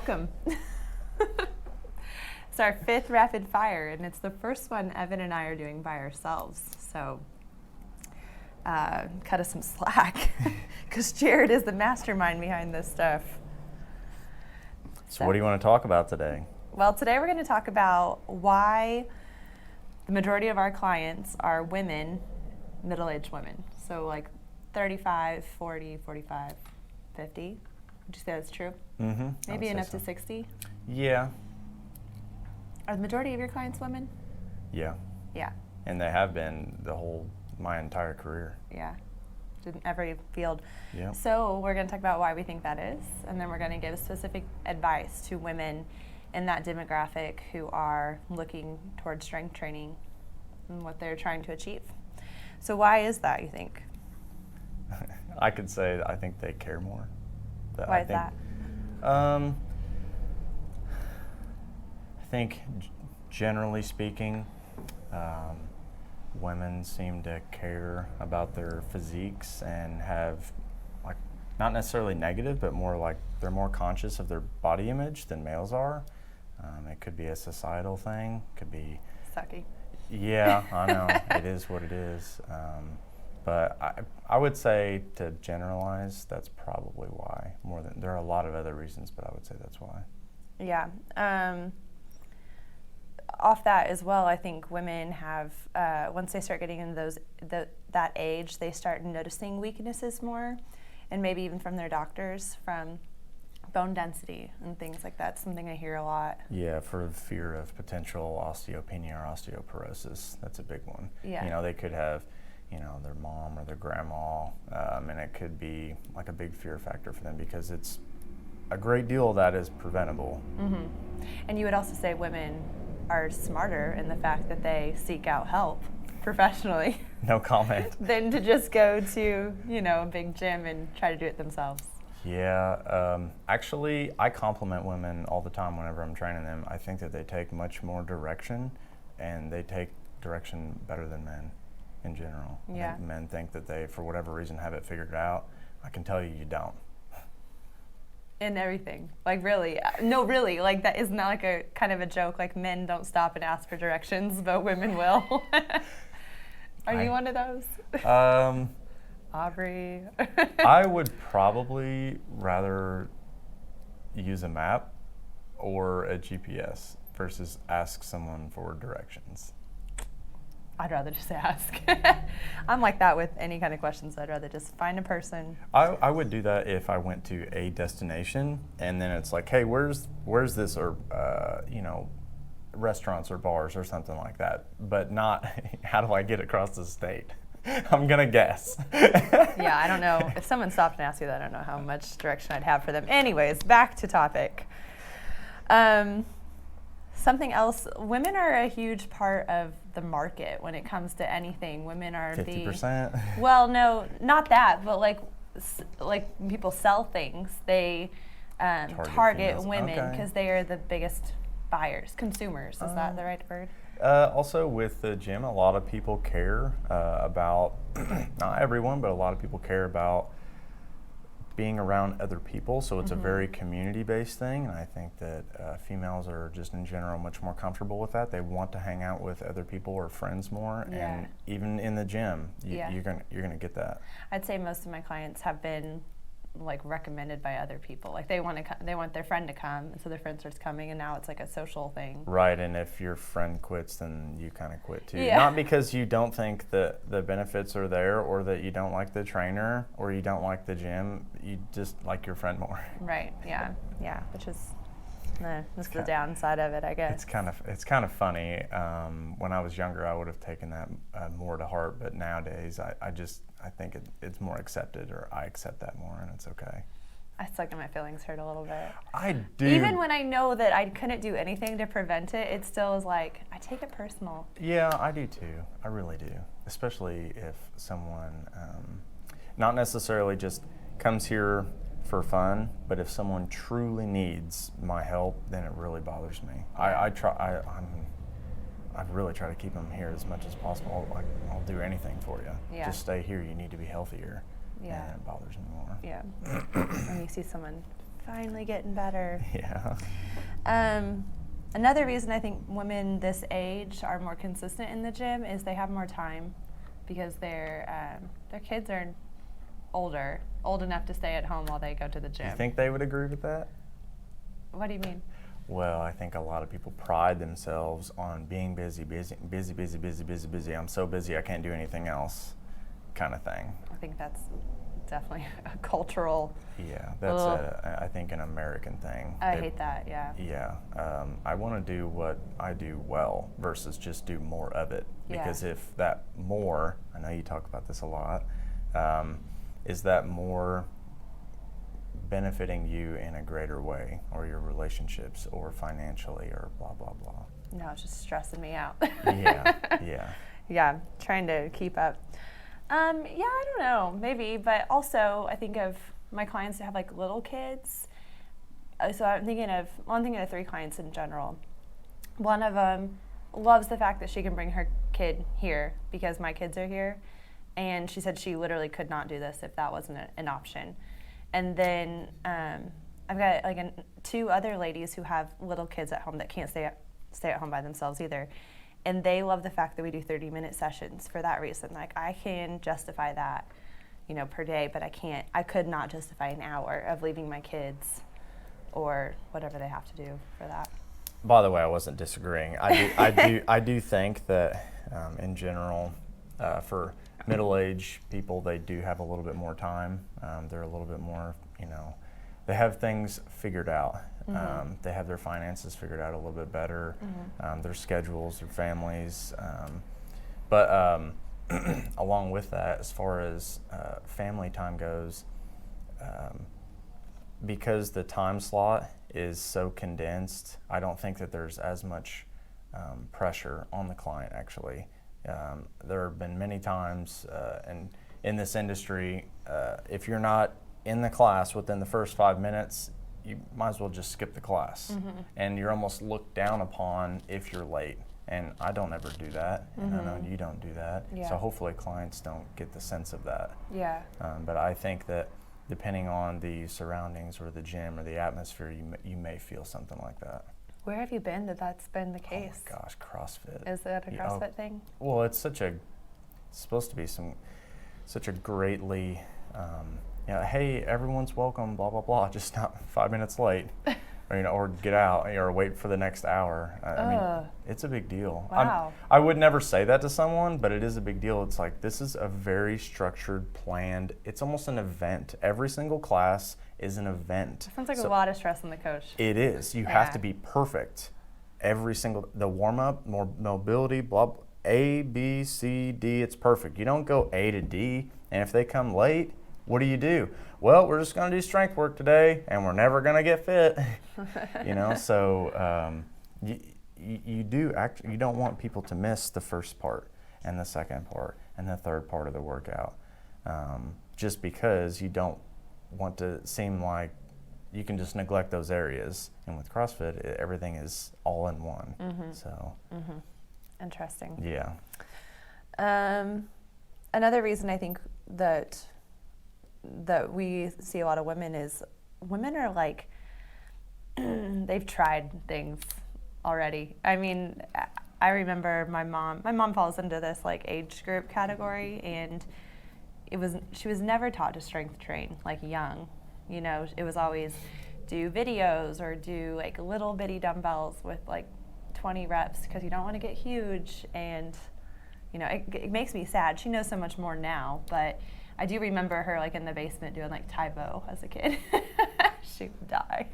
welcome. It's our 5th rapid fire, and it's the first one Evan and I are doing by ourselves. So cut us some slack, because Jared is the mastermind behind this stuff. So what do you want to talk about today? Well, today we're going to talk about why the majority of our clients are women, middle-aged women. So like 35, 40, 45, 50. Would you say that's true? Mm-hmm. Maybe even up to 60? Yeah. Are the majority of your clients women? Yeah. Yeah. And they have been my entire career. Yeah. In every field. Yeah. So we're going to talk about why we think that is, and then we're going to give specific advice to women in that demographic who are looking towards strength training and what they're trying to achieve. So why is that, you think? I could say I think they care more. Why is that? I think generally speaking, women seem to care about their physiques and have, like, not necessarily negative, but more like they're more conscious of their body image than males are. It could be a societal thing, could be... Sucky. Yeah, I know. It is what it is. But I would say, to generalize, that's probably why. There are a lot of other reasons, but I would say that's why. Yeah. Off that as well, I think women have, once they start getting into that age, they start noticing weaknesses more, and maybe even from their doctors, from bone density and things like that. Something I hear a lot. Yeah, for fear of potential osteopenia or osteoporosis. That's a big one. Yeah. You know, they could have, their mom or their grandma, and it could be like a big fear factor for them, because it's a great deal of that is preventable. Mm-hmm. And you would also say women are smarter in the fact that they seek out help professionally. No comment. Than to just go to, a big gym and try to do it themselves. Yeah, actually, I compliment women all the time whenever I'm training them. I think that they take much more direction, and they take direction better than men in general. Yeah. I think men think that they, for whatever reason, have it figured out. I can tell you, you don't. In everything. Like, really. No, really. Like, that isn't that like a kind of a joke? Like, men don't stop and ask for directions, but women will. Are you one of those? Aubrey. I would probably rather use a map or a GPS versus ask someone for directions. I'd rather just ask. I'm like that with any kind of questions. I'd rather just find a person. I would do that if I went to a destination and then it's like, hey, where's this, or restaurants or bars or something like that, but not how do I get across the state? I'm gonna guess. Yeah, I don't know. If someone stopped and asked me that, I don't know how much direction I'd have for them. Anyways, back to topic. Something else, women are a huge part of the market when it comes to anything. Women are 50%? Well, no, not that, but like people sell things, they target women because they are the biggest buyers, consumers. Is that the right word? Also, with the gym, a lot of people care about, not everyone, but a lot of people care about being around other people, so it's a very community-based thing, and I think that females are just in general much more comfortable with that. They want to hang out with other people or friends more, and even in the gym, you're gonna get that. I'd say most of my clients have been like recommended by other people. Like they want their friend to come, and so their friend starts coming, and now it's like a social thing. Right, and if your friend quits, then you kind of quit too. Yeah. Not because you don't think that the benefits are there, or that you don't like the trainer, or you don't like the gym. You just like your friend more. Right. Yeah. Yeah. Which is that's the downside of it, I guess. It's kind of funny. When I was younger, I would have taken that more to heart, but nowadays I think it's more accepted, or I accept that more, and it's okay. It's like my feelings hurt a little bit. I do. Even when I know that I couldn't do anything to prevent it, it still is like, I take it personal. Yeah, I do too. I really do. Especially if someone, not necessarily just comes here for fun, but if someone truly needs my help, then it really bothers me. I really try to keep them here as much as possible. I'll do anything for you. Yeah. Just stay here. You need to be healthier. Yeah. And it bothers me more. Yeah. When you see someone finally getting better. Yeah. Another reason I think women this age are more consistent in the gym is they have more time because their kids are old enough to stay at home while they go to the gym. You think they would agree with that? What do you mean? Well, I think a lot of people pride themselves on being busy. I'm so busy I can't do anything else, kind of thing. I think that's definitely a cultural. Yeah, that's I think an American thing. I hate that. Yeah. Yeah, I want to do what I do well versus just do more of it. Because if that more, I know you talk about this a lot, is that more benefiting you in a greater way, or your relationships, or financially, or blah blah blah? No, it's just stressing me out. Yeah. Yeah, trying to keep up. I don't know, maybe, but also I think of my clients that have like little kids. So I'm thinking of 3 clients in general. One of them loves the fact that she can bring her kid here because my kids are here, and she said she literally could not do this if that wasn't an option. And then I've got like 2 other ladies who have little kids at home that can't stay at home by themselves either. And they love the fact that we do 30-minute sessions for that reason. Like, I can justify that, per day, but I could not justify an hour of leaving my kids or whatever they have to do for that. By the way, I wasn't disagreeing. I do think that in general, for middle-aged people, they do have a little bit more time. They're a little bit more, they have things figured out. Mm-hmm. They have their finances figured out a little bit better, their schedules, their families. But along with that, as far as family time goes, because the time slot is so condensed, I don't think that there's as much pressure on the client, actually. There have been many times and in this industry, if you're not in the class within the first 5 minutes, you might as well just skip the class. Mm-hmm. And you're almost looked down upon if you're late. And I don't ever do that, and I know you don't do that. Yeah. So hopefully clients don't get the sense of that. Yeah. But I think that depending on the surroundings or the gym or the atmosphere, you may feel something like that. Where have you been that's been the case? Oh my gosh, CrossFit. Is that a CrossFit thing? Well, it's supposed to be such a greatly, hey, everyone's welcome, blah, blah, blah, just not 5 minutes late. Or get out, or wait for the next hour. I mean, it's a big deal. Wow. I would never say that to someone, but it is a big deal. It's like, this is a very structured, planned, it's almost an event. Every single class is an event. It sounds like a lot of stress on the coach. It is. You have to be perfect. The warm-up, more mobility, blah, A, B, C, D, it's perfect. You don't go A to D, and if they come late, what do? Well, we're just going to do strength work today, and we're never going to get fit. So you don't want people to miss the first part and the second part and the third part of the workout, just because you don't want to seem like you can just neglect those areas. And with CrossFit, everything is all in one. Mm-hmm. So, Interesting. Yeah. Another reason I think that we see a lot of women is women are like, they've tried things already. I mean, I remember my mom falls into this like age group category, and she was never taught to strength train like young. It was always do videos or do like little bitty dumbbells with like 20 reps because you don't want to get huge. And it makes me sad. She knows so much more now, but I do remember her like in the basement doing like Taebo as a kid. She would die.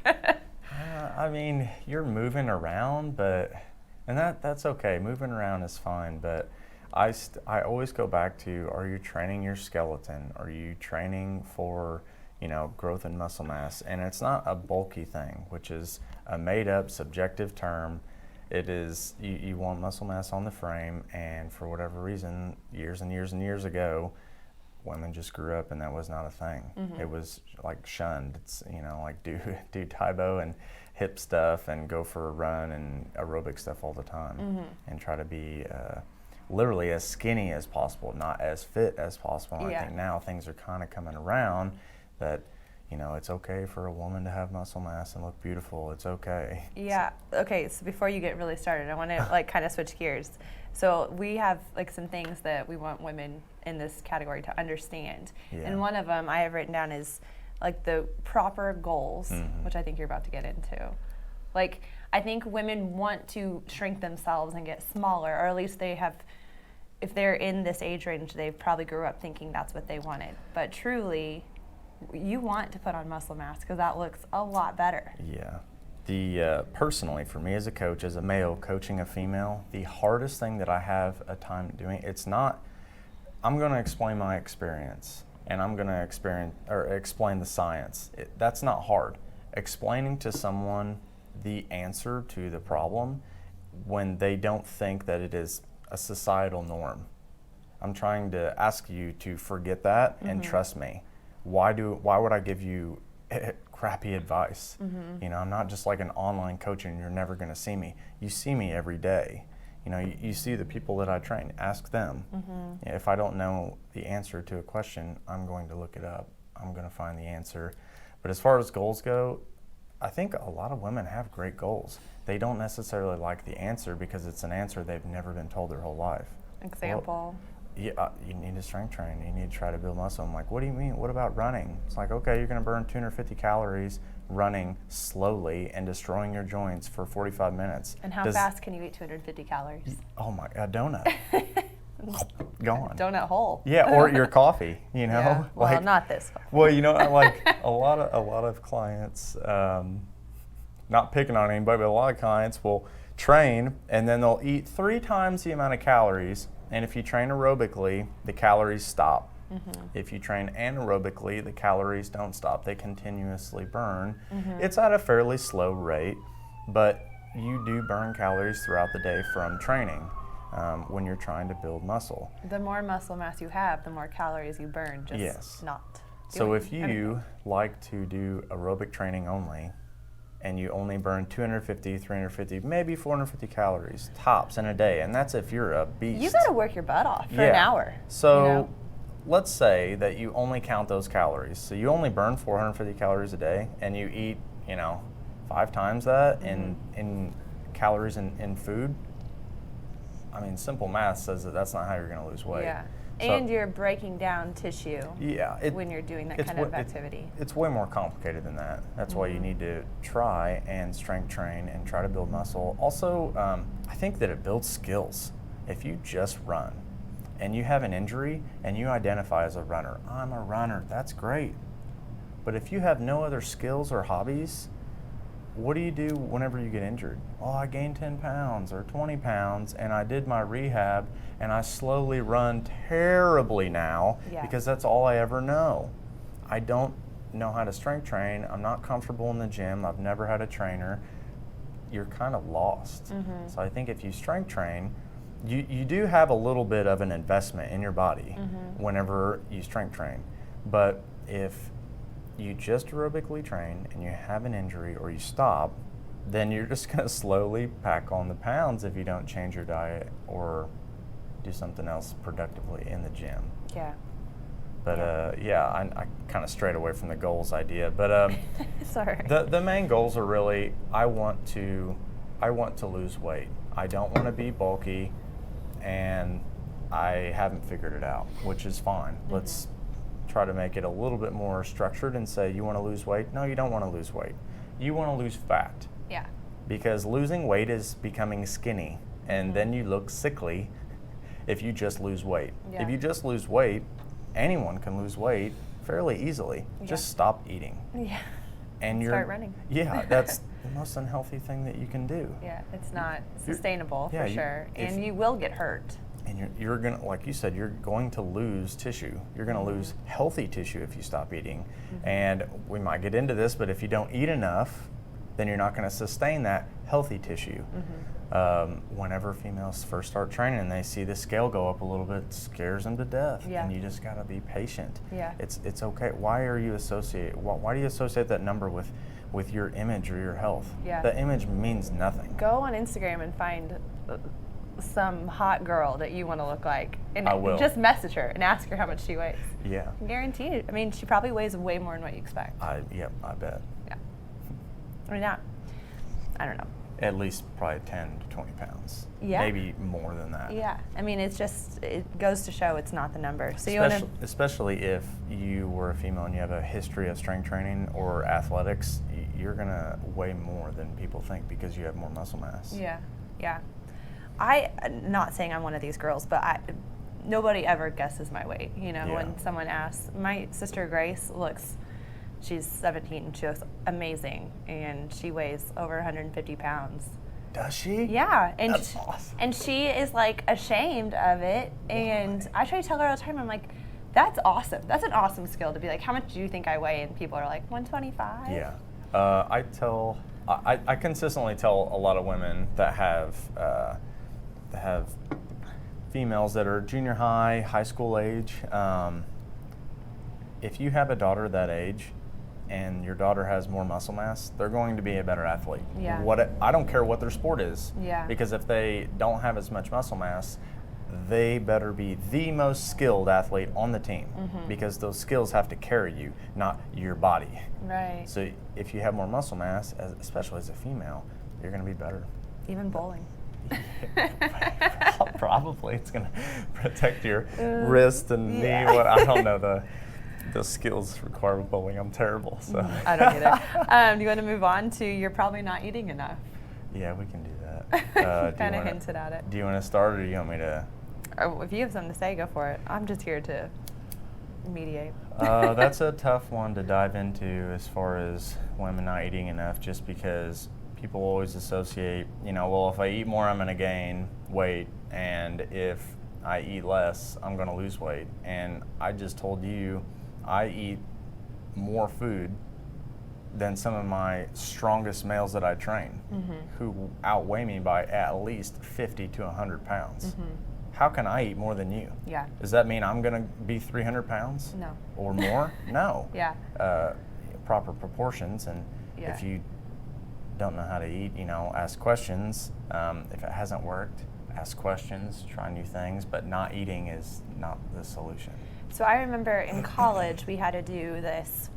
I mean, you're moving around, and that's okay. Moving around is fine, but I always go back to, are you training your skeleton? Are you training for, growth in muscle mass? And it's not a bulky thing, which is a made-up subjective term. It is, you want muscle mass on the frame, and for whatever reason, years and years and years ago, women just grew up and that was not a thing. Mm-hmm. It was like shunned. It's, like do Taebo and hip stuff and go for a run and aerobic stuff all the time, and try to be literally as skinny as possible, not as fit as possible. And I think now things are kind of coming around that, you know, it's okay for a woman to have muscle mass and look beautiful. It's okay. Yeah. Okay. So before you get really started, I want to like kind of switch gears. So we have like some things that we want women in this category to understand. Yeah. And one of them I have written down is like the proper goals, which I think you're about to get into. Like, I think women want to shrink themselves and get smaller, or at least they have, if they're in this age range, they probably grew up thinking that's what they wanted. But truly, you want to put on muscle mass because that looks a lot better. Yeah. Personally, for me as a coach, as a male coaching a female, the hardest thing that I have a time doing, it's not, I'm going to explain my experience and I'm going to explain the science. That's not hard. Explaining to someone the answer to the problem when they don't think that it is a societal norm. I'm trying to ask you to forget that and trust me. Why would I give you crappy advice? You know, I'm not just like an online coach and you're never going to see me. You see me every day. You know, you see the people that I train, ask them. If I don't know the answer to a question, I'm going to look it up. I'm going to find the answer. But as far as goals go, I think a lot of women have great goals. They don't necessarily like the answer because it's an answer they've never been told their whole life. Example. Well, you need to strength train. You need to try to build muscle. I'm like, what do you mean? What about running? It's like, okay, you're going to burn 250 calories running slowly and destroying your joints for 45 minutes. And how fast can you eat 250 calories? Oh my, a donut. Gone. Donut hole. Yeah, or your coffee, you know? Yeah. Well, like, not this one. well, you know, like a lot of clients, not picking on anybody, but a lot of clients will train and then they'll eat 3 times the amount of calories. And if you train aerobically, the calories stop. If you train anaerobically, the calories don't stop. They continuously burn. It's at a fairly slow rate, but you do burn calories throughout the day from training when you're trying to build muscle. The more muscle mass you have, the more calories you burn, just not. So if you like to do aerobic training only, and you only burn 250, 350, maybe 450 calories tops in a day, and that's if you're a beast. You got to work your butt off for an hour. So you know? let's say that you only count those calories. So you only burn 450 calories a day, and you eat, 5 times that in calories in food. I mean, simple math says that that's not how you're going to lose weight. Yeah. So, and you're breaking down tissue when you're doing that kind of activity. It's way more complicated than that. That's why you need to try and strength train and try to build muscle. Also, I think that it builds skills. If you just run and you have an injury and you identify as a runner, I'm a runner, that's great. But if you have no other skills or hobbies, what do you do whenever you get injured? Oh, I gained 10 pounds or 20 pounds and I did my rehab and I slowly run terribly now because that's all I ever know. I don't know how to strength train. I'm not comfortable in the gym. I've never had a trainer. You're kind of lost. So I think if you strength train, you do have a little bit of an investment in your body whenever you strength train. But if you just aerobically train and you have an injury or you stop, then you're just going to slowly pack on the pounds if you don't change your diet or do something else productively in the gym. Yeah. But I kind of strayed away from the goals idea. But sorry. The main goals are really I want to lose weight. I don't want to be bulky, and I haven't figured it out, which is fine. Let's try to make it a little bit more structured and say, you want to lose weight? No, you don't want to lose weight. You want to lose fat. Yeah. Because losing weight is becoming skinny, and then you look sickly if you just lose weight. Yeah. If you just lose weight, anyone can lose weight fairly easily. Yeah. Just stop eating. Yeah. And start running. Yeah, that's the most unhealthy thing that you can do. Yeah, it's not sustainable for sure, and you will get hurt. And you're going to, like you said, you're going to lose tissue. You're going to lose healthy tissue if you stop eating. And we might get into this, but if you don't eat enough, then you're not going to sustain that healthy tissue. Whenever females first start training and they see the scale go up a little bit, it scares them to death. Yeah. And you just got to be patient. Yeah. It's okay. Why do you associate that number with your image or your health? Yeah. The image means nothing. Go on Instagram and find some hot girl that you want to look like, and I will. just message her and ask her how much she weighs. Yeah. Guaranteed. I mean, she probably weighs way more than what you expect. Yep, I bet. Yeah. I mean, I don't know. At least probably 10 to 20 pounds. Yeah. Maybe more than that. Yeah. I mean, it goes to show it's not the number. So especially if you were a female and you have a history of strength training or athletics, you're going to weigh more than people think because you have more muscle mass. Yeah. Yeah. I'm not saying I'm one of these girls, but nobody ever guesses my weight. You know, when someone asks, my sister Grace she's 17, she looks amazing, and she weighs over 150 pounds. Does she? Yeah. And That's awesome. And she is like ashamed of it, and I try to tell her all the time, I'm like, that's awesome. That's an awesome skill to be like, how much do you think I weigh? And people are like, 125? Yeah. I consistently tell a lot of women that have females that are junior high school age, if you have a daughter that age and your daughter has more muscle mass, they're going to be a better athlete. Yeah. I don't care what their sport is. Yeah. Because if they don't have as much muscle mass, they better be the most skilled athlete on the team, because those skills have to carry you, not your body. Right. So if you have more muscle mass, especially as a female, you're going to be better. Even bowling. Probably. It's going to protect your wrist and knee. I don't know the skills required with bowling. I'm terrible. So I don't either. Do you want to move on to you're probably not eating enough? Yeah, we can do that. Kind of hinted at it. Do you want to start, or do you want me to? If you have something to say, go for it. I'm just here to mediate. That's a tough one to dive into as far as women not eating enough, just because people always associate, well, if I eat more, I'm going to gain weight, and if I eat less, I'm going to lose weight. And I just told you, I eat more food than some of my strongest males that I train, who outweigh me by at least 50 to 100 pounds. How can I eat more than you? Yeah. Does that mean I'm going to be 300 pounds? No. Or more? No. Yeah. Proper proportions, and if you don't know how to eat, ask questions. If it hasn't worked, ask questions, try new things, but not eating is not the solution. So I remember in college we had to do this,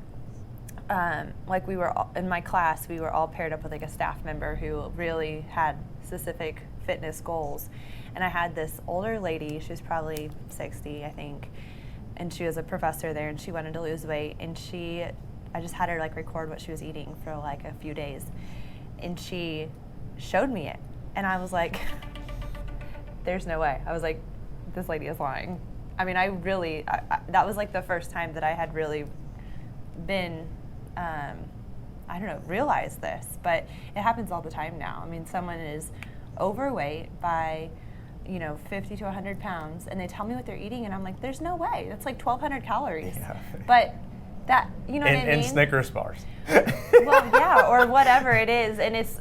like we were in my class, we were all paired up with like a staff member who really had specific fitness goals. And I had this older lady, she was probably 60, I think, and she was a professor there, and she wanted to lose weight, and I just had her like record what she was eating for like a few days, and she showed me it, and I was like, there's no way. I was like, this lady is lying. I mean, I that was like the first time that I had really been, realized this, but it happens all the time now. I mean, someone is overweight by 50 to 100 pounds, and they tell me what they're eating, and I'm like, there's no way. That's like 1,200 calories. Yeah. But that, what I mean? And Snickers bars. Well, yeah, or whatever it is. And it's,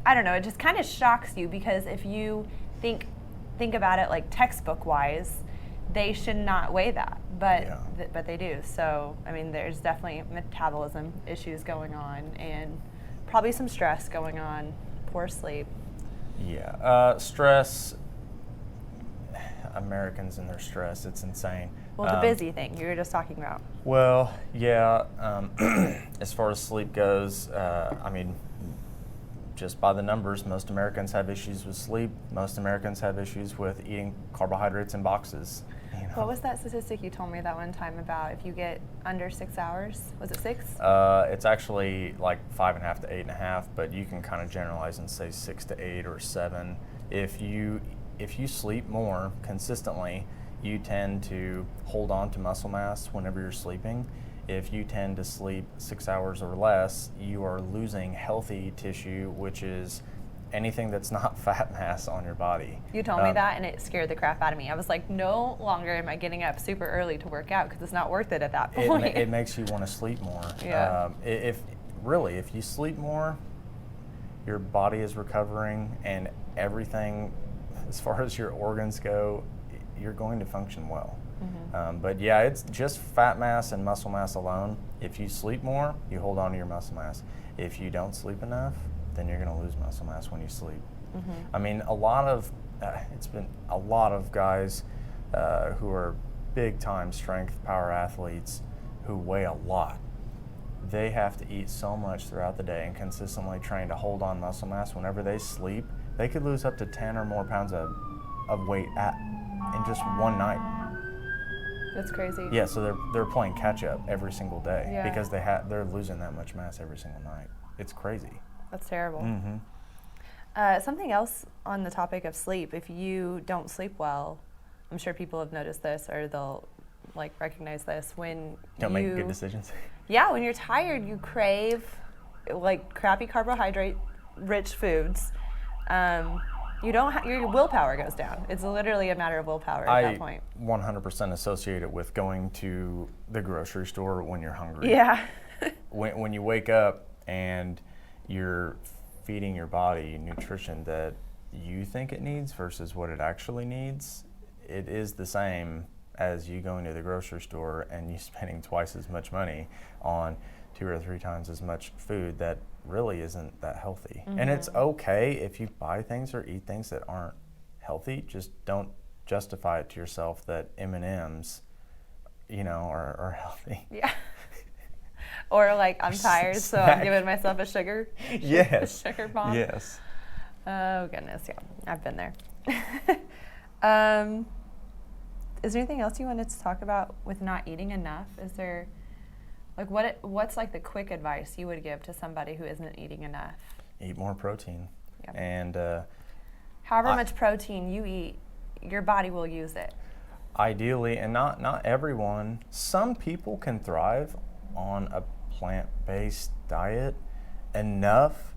I don't know, it just kind of shocks you, because if you think about it like textbook-wise, they should not weigh that, but they do. So, I mean, there's definitely metabolism issues going on, and probably some stress going on, poor sleep. Yeah, stress. Americans and their stress, it's insane. Well, the busy thing you were just talking about. Well, yeah, as far as sleep goes, I mean, just by the numbers, most Americans have issues with sleep. Most Americans have issues with eating carbohydrates in boxes. What was that statistic you told me that one time about if you get under 6 hours? Was it 6? It's actually like 5.5 to 8.5, but you can kind of generalize and say 6 to 8 or 7. If you sleep more consistently, you tend to hold on to muscle mass whenever you're sleeping. If you tend to sleep 6 hours or less, you are losing healthy tissue, which is anything that's not fat mass on your body. You told me that, and it scared the crap out of me. I was like, no longer am I getting up super early to work out, because it's not worth it at that point. It makes you want to sleep more. Yeah. If you sleep more, your body is recovering, and everything, as far as your organs go, you're going to function well. But yeah, it's just fat mass and muscle mass alone. If you sleep more, you hold on to your muscle mass. If you don't sleep enough, then you're going to lose muscle mass when you sleep. I mean, a lot of it's been a lot of guys who are big time strength power athletes who weigh a lot. They have to eat so much throughout the day and consistently train to hold on muscle mass. Whenever they sleep, they could lose up to 10 or more pounds of weight in just one night. That's crazy. Yeah, so they're playing catch up every single day Yeah. because they're losing that much mass every single night. It's crazy. That's terrible. Mm-hmm. Something else on the topic of sleep, if you don't sleep well, I'm sure people have noticed this or they'll like recognize this when Don't make good decisions. Yeah, when you're tired, you crave like crappy carbohydrate rich foods. You don't your willpower goes down. It's literally a matter of willpower at that point. 100% associate it with going to the grocery store when you're hungry. Yeah. When you wake up and you're feeding your body nutrition that you think it needs versus what it actually needs, it is the same as you going to the grocery store and you spending twice as much money on 2 or 3 times as much food that really isn't that healthy. Mm-hmm. And it's okay if you buy things or eat things that aren't healthy. Just don't justify it to yourself that M&Ms, are healthy. Yeah. Or like I'm tired, so I'm giving myself a sugar. Yes. A sugar bomb. Yes. Oh goodness, yeah, I've been there. Is there anything else you wanted to talk about with not eating enough? Is there, like, what's like the quick advice you would give to somebody who isn't eating enough? Eat more protein. Yep. And however much protein you eat, your body will use it. Ideally, and not everyone. Some people can thrive on a plant-based diet enough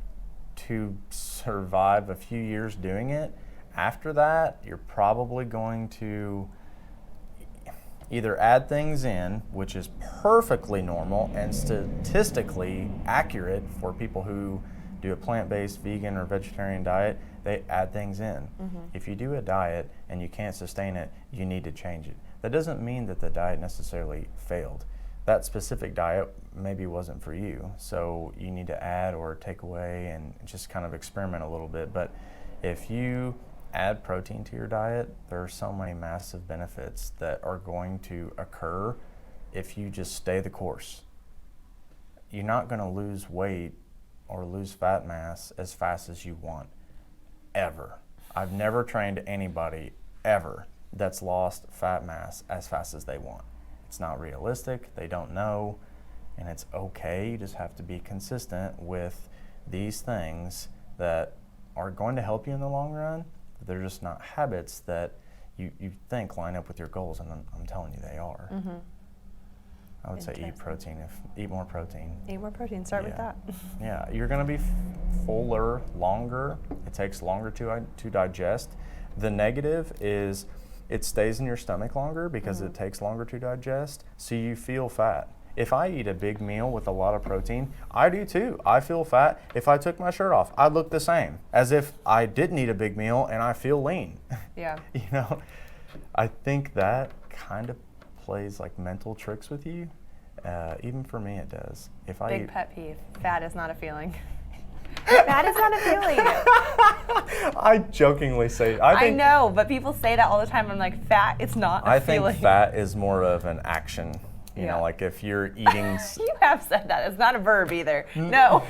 to survive a few years doing it. After that, you're probably going to either add things in, which is perfectly normal and statistically accurate for people who do a plant-based vegan or vegetarian diet. They add things in. Mm-hmm. If you do a diet and you can't sustain it, you need to change it. That doesn't mean that the diet necessarily failed. That specific diet maybe wasn't for you, so you need to add or take away and just kind of experiment a little bit. But if you add protein to your diet, there are so many massive benefits that are going to occur if you just stay the course. You're not going to lose weight or lose fat mass as fast as you want, ever. I've never trained anybody ever that's lost fat mass as fast as they want. It's not realistic, they don't know, and it's okay. You just have to be consistent with these things that are going to help you in the long run. They're just not habits that you think line up with your goals, and I'm telling you they are. Mm-hmm. I would say eat more protein. Eat more protein. Start with that. Yeah, you're going to be fuller longer. It takes longer to digest. The negative is it stays in your stomach longer because it takes longer to digest, so you feel fat. If I eat a big meal with a lot of protein, I do too. I feel fat. If I took my shirt off, I'd look the same as if I didn't eat a big meal and I feel lean. Yeah. I think that kind of plays like mental tricks with you. Even for me, it does. If I Big pet peeve. Fat is not a feeling. Fat is not a feeling. I jokingly say. I know, but people say that all the time. I'm like, fat, it's not a feeling. I think fat is more of an action. You know, like if you're eating. You have said that. It's not a verb either. No.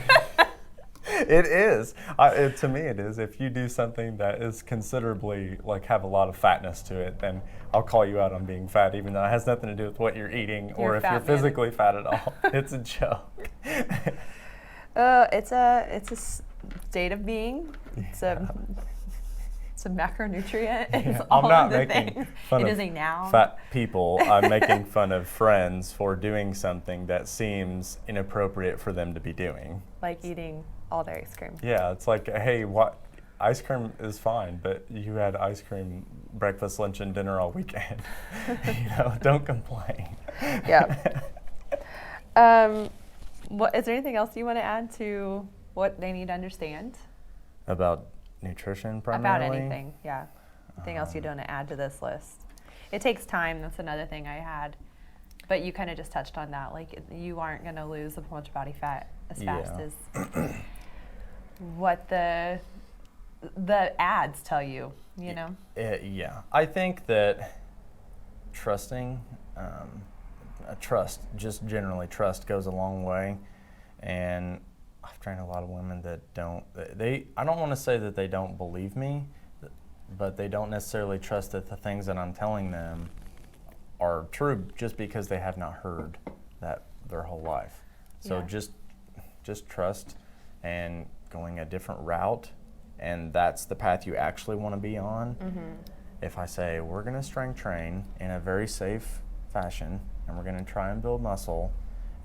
It is. To me, it is. If you do something that is considerably, have a lot of fatness to it, then I'll call you out on being fat, even though it has nothing to do with what you're eating or if you're physically fat at all. It's a joke. It's a state of being. It's a macronutrient. It's all I'm not of the making things. fun It of is a noun. fat people. I'm making fun of friends for doing something that seems inappropriate for them to be doing. Like eating all day ice cream. Yeah, it's like, hey, ice cream is fine, but you had ice cream breakfast, lunch, and dinner all weekend. Don't complain. Yeah. Is there anything else you want to add to what they need to understand? About nutrition primarily? About anything, yeah. Anything else you want to add to this list? It takes time. That's another thing I had. But you kind of just touched on that. Like, you aren't going to lose a bunch of body fat as fast as what the the ads tell you, you know? Yeah. I think that trusting, just generally trust goes a long way. And I've trained a lot of women that I don't want to say that they don't believe me, but they don't necessarily trust that the things that I'm telling them are true just because they have not heard that their whole life. So just trust and going a different route, and that's the path you actually want to be on. If I say we're going to strength train in a very safe fashion and we're going to try and build muscle,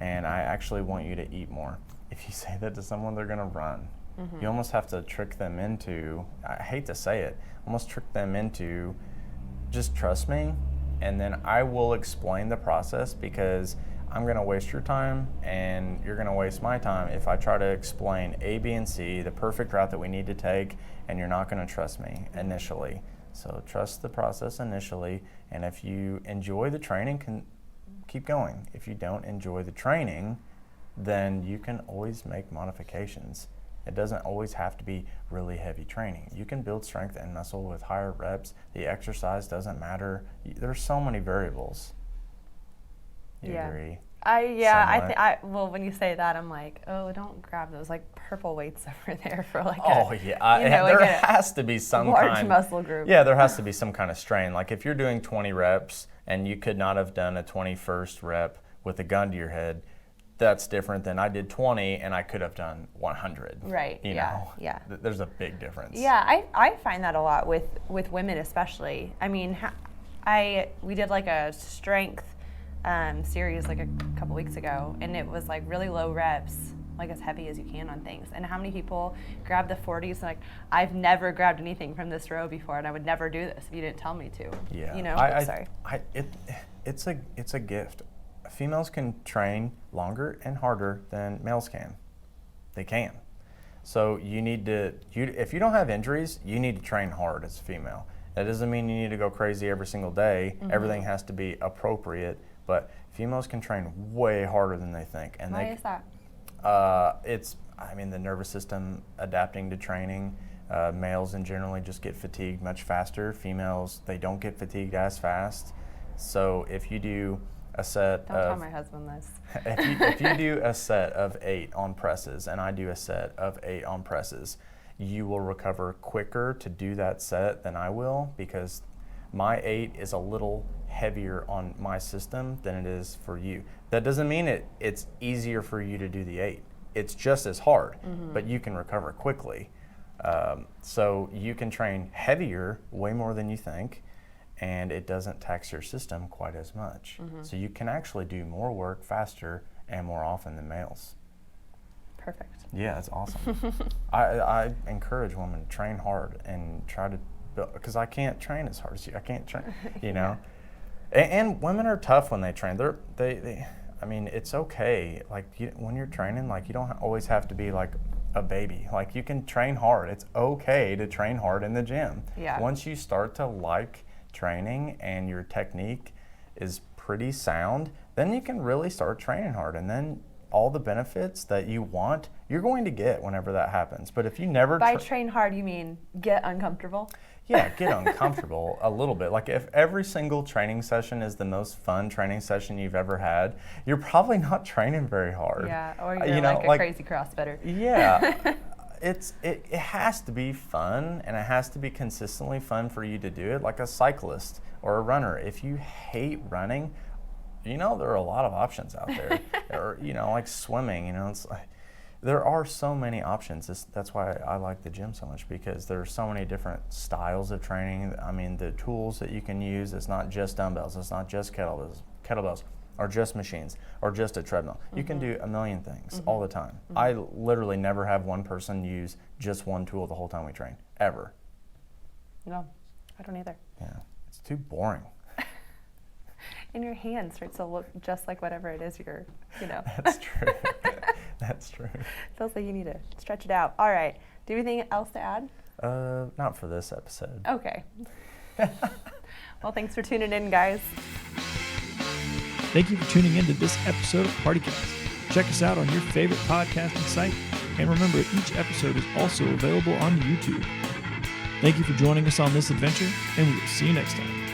and I actually want you to eat more. If you say that to someone, they're going to run. You almost have to trick them into, I hate to say it, almost trick them into just trust me, and then I will explain the process, because I'm going to waste your time and you're going to waste my time if I try to explain A, B, and C, the perfect route that we need to take, and you're not going to trust me initially. So trust the process initially, and if you enjoy the training, keep going. If you don't enjoy the training, then you can always make modifications. It doesn't always have to be really heavy training. You can build strength and muscle with higher reps. The exercise doesn't matter. There's so many variables. You agree? Well, when you say that, I'm like, oh, don't grab those like purple weights over there for like there has to be some large muscle group. Yeah, there has to be some kind of strain. Like if you're doing 20 reps and you could not have done a 21st rep with a gun to your head, that's different than I did 20 and I could have done 100. Right. You know? There's a big difference. Yeah, I find that a lot with women especially. I mean, we did like a strength series like a couple weeks ago, and it was like really low reps, like as heavy as you can on things. And how many people grab the 40s and like, I've never grabbed anything from this row before, and I would never do this if you didn't tell me to. Yeah. You know, sorry. It's a gift. Females can train longer and harder than males can. They can. So if you don't have injuries, you need to train hard as a female. That doesn't mean you need to go crazy every single day. Everything has to be appropriate, but females can train way harder than they think. And why is that? The nervous system adapting to training. Males in generally just get fatigued much faster. Females, they don't get fatigued as fast. So if you do a set Don't tell my husband this. if you do a set of 8 on presses and I do a set of 8 on presses, you will recover quicker to do that set than I will, because my 8 is a little heavier on my system than it is for you. That doesn't mean it's easier for you to do the 8. It's just as hard, but you can recover quickly. So you can train heavier way more than you think, and it doesn't tax your system quite as much. So you can actually do more work faster and more often than males. Perfect. Yeah, it's awesome. I encourage women to train hard and try to build, because I can't train as hard as you. I can't train, you know. And women are tough when they train. It's okay. Like when you're training, like you don't always have to be like a baby. Like you can train hard. It's okay to train hard in the gym. Yeah. Once you start to like training and your technique is pretty sound, then you can really start training hard, and then all the benefits that you want, you're going to get whenever that happens. But if you never By train hard, you mean get uncomfortable? Yeah, get uncomfortable a little bit. Like if every single training session is the most fun training session you've ever had, you're probably not training very hard. Yeah, or you're like a crazy CrossFitter. Yeah. It has to be fun, and it has to be consistently fun for you to do it, like a cyclist or a runner. If you hate running, there are a lot of options out there. Or, like swimming, it's like, there are so many options. That's why I like the gym so much, because there are so many different styles of training. I mean, the tools that you can use, it's not just dumbbells, it's not just kettlebells, or just machines, or just a treadmill. You can do a million things all the time. I literally never have one person use just one tool the whole time we train, ever. No, I don't either. Yeah, it's too boring. And your hand starts to look just like whatever it is you're. That's true. That's true. Feels like you need to stretch it out. All right. Do you have anything else to add? Not for this episode. Okay. Well, thanks for tuning in, guys. Thank you for tuning in to this episode of PartyCast. Check us out on your favorite podcasting site. And remember, each episode is also available on YouTube. Thank you for joining us on this adventure, and we will see you next time.